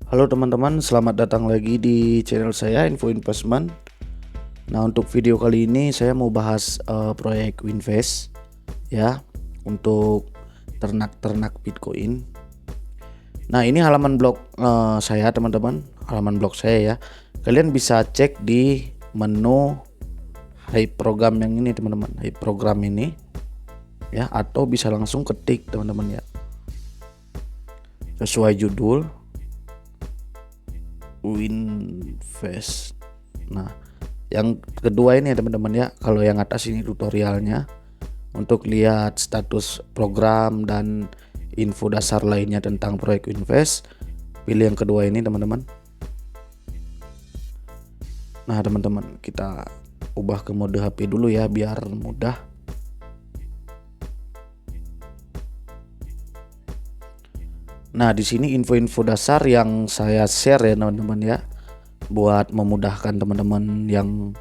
Halo teman-teman, selamat datang lagi di channel saya Info Investment. Nah, untuk video kali ini saya mau bahas proyek Winvest ya, untuk ternak Bitcoin. Nah, ini halaman blog saya teman-teman, halaman blog saya ya. Kalian bisa cek di menu Hype program yang ini teman-teman, Hype program ini ya, atau bisa langsung ketik teman-teman ya, sesuai judul Winvest. Nah, yang kedua ini ya teman-teman ya, kalau yang atas ini tutorialnya untuk lihat status program dan info dasar lainnya tentang proyek Winvest. Pilih yang kedua ini teman-teman. Nah teman-teman, kita ubah ke mode HP dulu ya biar mudah. Nah, di sini info-info dasar yang saya share ya teman-teman ya, buat memudahkan teman-teman yang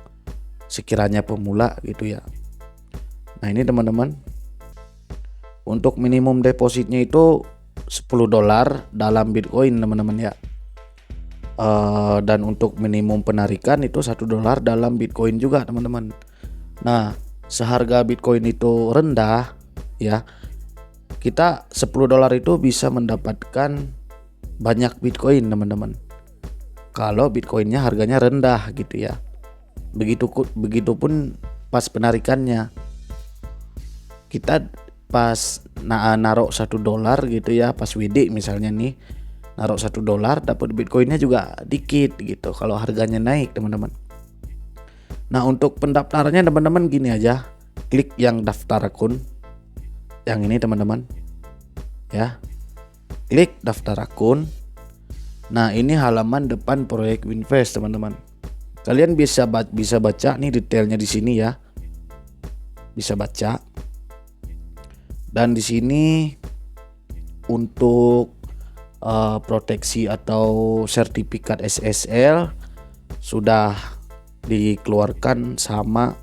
sekiranya pemula gitu ya. Nah, ini teman-teman, untuk minimum depositnya itu $10 dalam Bitcoin teman-teman ya. Dan untuk minimum penarikan itu $1 dalam Bitcoin juga teman-teman. Nah, seharga Bitcoin itu rendah ya, kita $10 itu bisa mendapatkan banyak Bitcoin teman-teman, kalau Bitcoinnya harganya rendah gitu ya. Begitupun pas penarikannya, kita pas naruh $1 gitu ya, pas WD misalnya nih, naruh $1 dapat Bitcoinnya juga dikit gitu kalau harganya naik teman-teman. Nah, untuk pendaftarannya teman-teman gini aja, klik yang daftar akun yang ini teman-teman ya, klik daftar akun. Nah, ini halaman depan proyek Winvest teman-teman. Kalian bisa baca nih detailnya di sini ya, bisa baca. Dan di sini untuk proteksi atau sertifikat SSL sudah dikeluarkan sama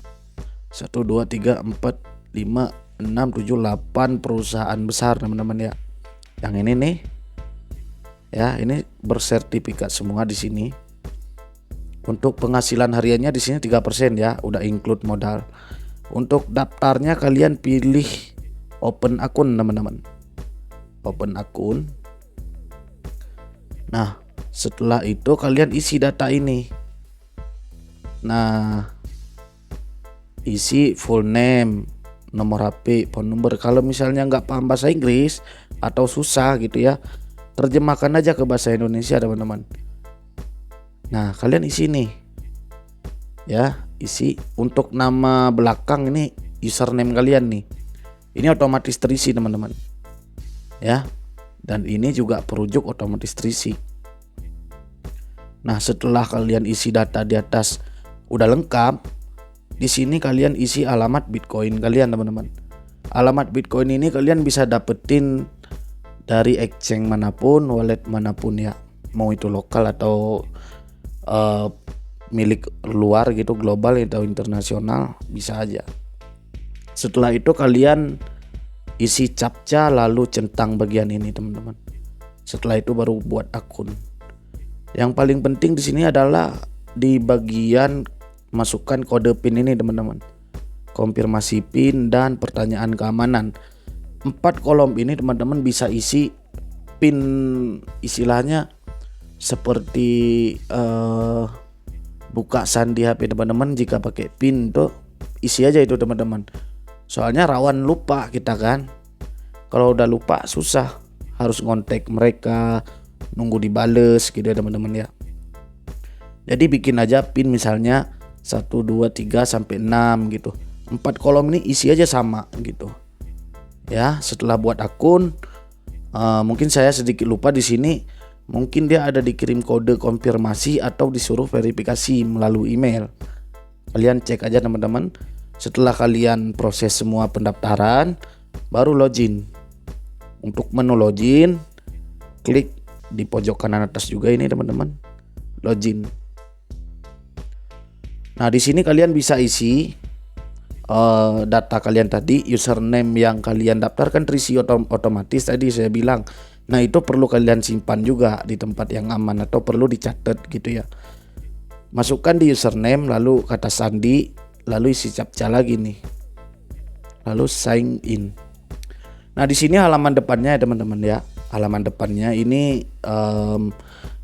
1 2 3 4 5 6 7 8 perusahaan besar teman-teman ya. Yang ini nih ya, ini bersertifikat semua di sini. Untuk penghasilan hariannya di sini 3% ya, udah include modal. Untuk daftarnya kalian pilih open akun teman-teman. Open akun. Nah, setelah itu kalian isi data ini. Nah, isi full name, nomor HP, phone number. Kalau misalnya nggak paham bahasa Inggris atau susah gitu ya, terjemahkan aja ke bahasa Indonesia teman-teman. Nah, kalian isi nih ya, isi. Untuk nama belakang ini username kalian nih, ini otomatis terisi teman-teman ya, dan ini juga perujuk otomatis terisi. Nah, setelah kalian isi data di atas udah lengkap, di sini kalian isi alamat Bitcoin kalian teman-teman. Alamat Bitcoin ini kalian bisa dapetin dari exchange manapun, wallet manapun ya, mau itu lokal atau milik luar gitu, global atau internasional, bisa aja. Setelah itu kalian isi captcha lalu centang bagian ini teman-teman. Setelah itu baru buat akun. Yang paling penting di sini adalah di bagian masukkan kode PIN ini teman-teman. Konfirmasi PIN dan pertanyaan keamanan. 4 kolom ini teman-teman bisa isi PIN, istilahnya seperti buka sandi HP teman-teman. Jika pakai PIN tuh isi aja itu teman-teman. Soalnya rawan lupa kita kan. Kalau udah lupa susah, harus ngontek mereka, nunggu dibales gitu ya teman-teman ya. Jadi bikin aja PIN misalnya 1 2 3 sampai 6 gitu. 4 kolom ini isi aja sama gitu. Ya, setelah buat akun, mungkin saya sedikit lupa di sini, mungkin dia ada dikirim kode konfirmasi atau disuruh verifikasi melalui email. Kalian cek aja teman-teman. Setelah kalian proses semua pendaftaran, baru login. Untuk menu login, klik di pojok kanan atas juga ini teman-teman, login. Nah, di sini kalian bisa isi data kalian tadi, username yang kalian daftarkan terisi otomatis tadi saya bilang. Nah itu perlu kalian simpan juga di tempat yang aman atau perlu dicatat gitu ya. Masukkan di username, lalu kata sandi, lalu isi captcha lagi nih, lalu sign in. Nah di sini halaman depannya ya teman-teman ya. Halaman depannya ini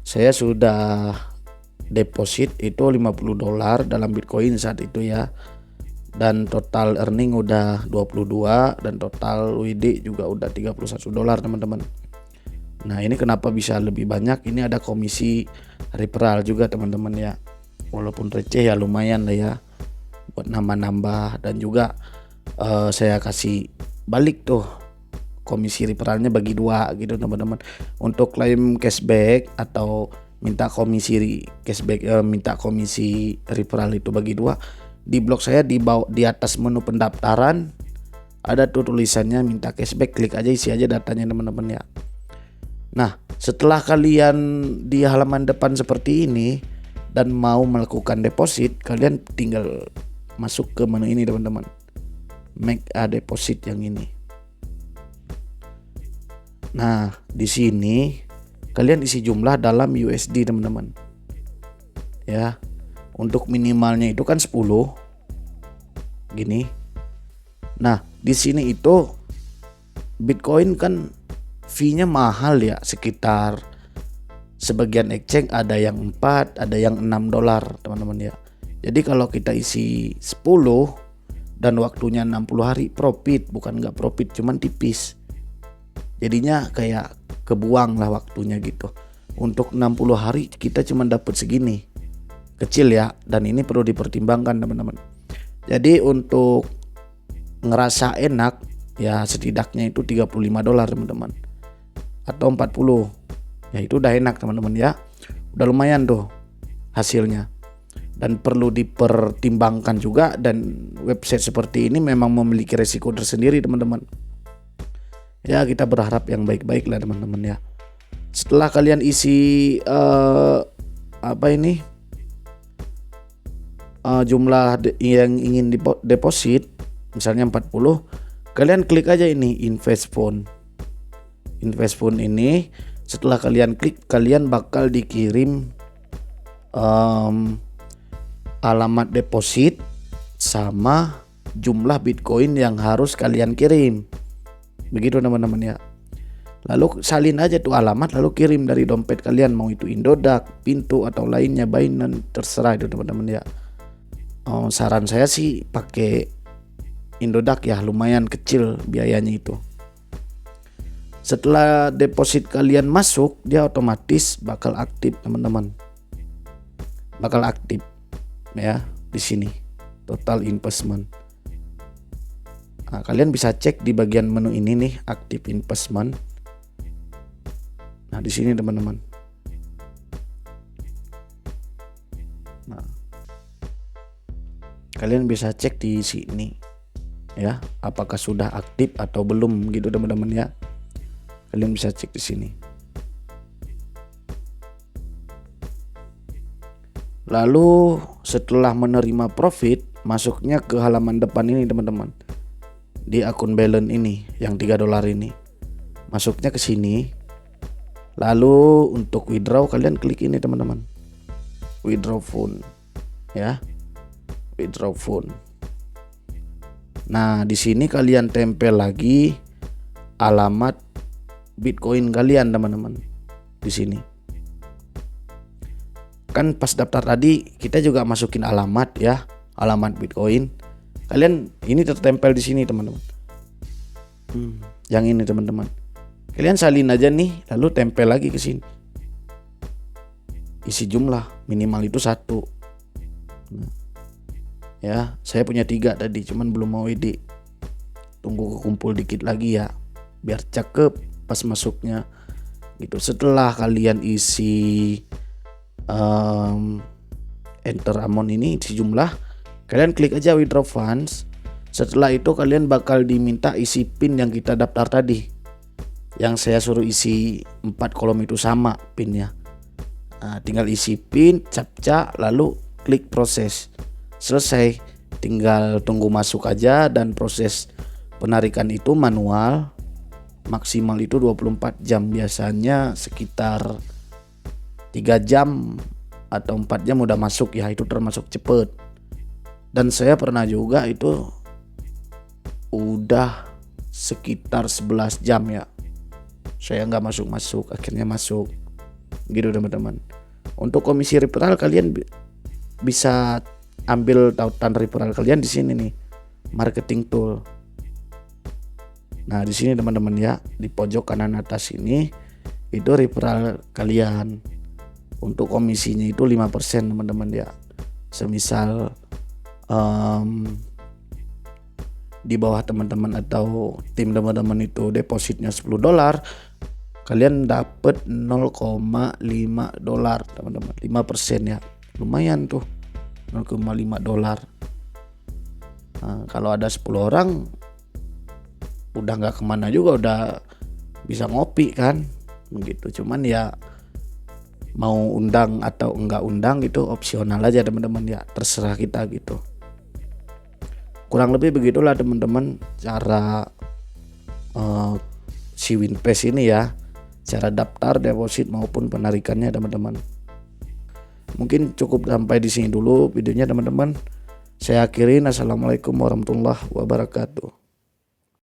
saya sudah deposit itu $50 dalam Bitcoin saat itu ya. Dan total earning udah 22 dan total WD juga udah $31 teman-teman. Nah ini kenapa bisa lebih banyak, ini ada komisi referral juga teman-teman ya. Walaupun receh ya lumayan lah ya buat nambah-nambah, dan juga saya kasih balik tuh komisi referralnya bagi 2 gitu teman-teman. Untuk klaim cashback atau minta komisi cashback, minta komisi referral itu bagi 2, di blog saya di atas menu pendaftaran ada tuh tulisannya minta cashback, klik aja, isi aja datanya teman-teman ya. Nah setelah kalian di halaman depan seperti ini dan mau melakukan deposit, kalian tinggal masuk ke menu ini teman-teman, make a deposit yang ini. Nah di sini kalian isi jumlah dalam USD teman-teman ya. Untuk minimalnya itu kan 10 gini. Nah di sini itu Bitcoin kan fee-nya mahal ya, sekitar sebagian exchange ada yang 4, ada yang $6 teman-teman ya. Jadi kalau kita isi 10 dan waktunya 60 hari, profit, bukan nggak profit, cuman tipis. Jadinya kayak kebuang lah waktunya gitu. Untuk 60 hari kita cuma dapat segini, kecil ya, dan ini perlu dipertimbangkan teman-teman. Jadi untuk ngerasa enak ya setidaknya itu $35 teman-teman, atau 40 ya, itu udah enak teman-teman ya, udah lumayan tuh hasilnya. Dan perlu dipertimbangkan juga, dan website seperti ini memang memiliki resiko tersendiri teman-teman ya. Kita berharap yang baik-baik lah teman-teman ya. Setelah kalian isi jumlah yang ingin deposit, misalnya 40, kalian klik aja ini invest fund. Invest fund ini setelah kalian klik, kalian bakal dikirim alamat deposit sama jumlah Bitcoin yang harus kalian kirim. Begitu teman-teman ya. Lalu salin aja tuh alamat, lalu kirim dari dompet kalian, mau itu Indodax, Pintu atau lainnya, Binance, terserah itu teman-teman ya. Saran saya sih pakai Indodax ya, lumayan kecil biayanya itu. Setelah deposit kalian masuk, dia otomatis bakal aktif teman-teman. Bakal aktif ya di sini total investment. Nah, kalian bisa cek di bagian menu ini nih, active investment. Nah di sini teman-teman. Nah kalian bisa cek di sini ya, apakah sudah aktif atau belum gitu teman-teman ya. Kalian bisa cek di sini. Lalu setelah menerima profit, masuknya ke halaman depan ini teman-teman, di akun balance ini yang $3 ini, masuknya ke sini. Lalu untuk withdraw kalian klik ini teman-teman, withdraw fund ya, withdraw fund. Nah di sini kalian tempel lagi alamat Bitcoin kalian teman-teman. Di sini kan pas daftar tadi kita juga masukin alamat ya, alamat Bitcoin kalian ini tertempel di sini teman-teman. Yang ini teman-teman, kalian salin aja nih, lalu tempel lagi ke sini, isi jumlah minimal itu 1. Nah, ya saya punya 3 tadi, cuman belum mau WD, tunggu kekumpul dikit lagi ya biar cakep pas masuknya gitu. Setelah kalian isi enter amount ini, isi jumlah, kalian klik aja withdraw funds. Setelah itu kalian bakal diminta isi pin yang kita daftar tadi, yang saya suruh isi 4 kolom itu sama pinnya. Nah, tinggal isi pin, captcha, lalu klik proses. Selesai, tinggal tunggu masuk aja. Dan proses penarikan itu manual maksimal itu 24 jam, biasanya sekitar 3 jam atau 4 jam udah masuk ya, itu termasuk cepet. Dan saya pernah juga itu udah sekitar 11 jam ya, saya nggak masuk, akhirnya masuk gitu teman-teman. Untuk komisi referral kalian bisa ambil tautan referral kalian di sini nih, marketing tool. Nah di sini teman-teman ya, di pojok kanan atas ini itu referral kalian. Untuk komisinya itu 5% teman-teman ya. Semisal di bawah teman-teman atau tim teman-teman itu depositnya $10, kalian dapat $0,5 teman-teman, 5% ya, lumayan tuh $0,5. Nah, kalau ada 10 orang udah nggak kemana juga, udah bisa ngopi kan begitu. Cuman ya mau undang atau enggak undang itu opsional aja teman-teman ya, terserah kita gitu. Kurang lebih begitulah teman-teman cara si Winpass ini ya, cara daftar, deposit maupun penarikannya teman-teman. Mungkin cukup sampai di sini dulu videonya teman-teman. Saya akhirin, assalamualaikum warahmatullahi wabarakatuh.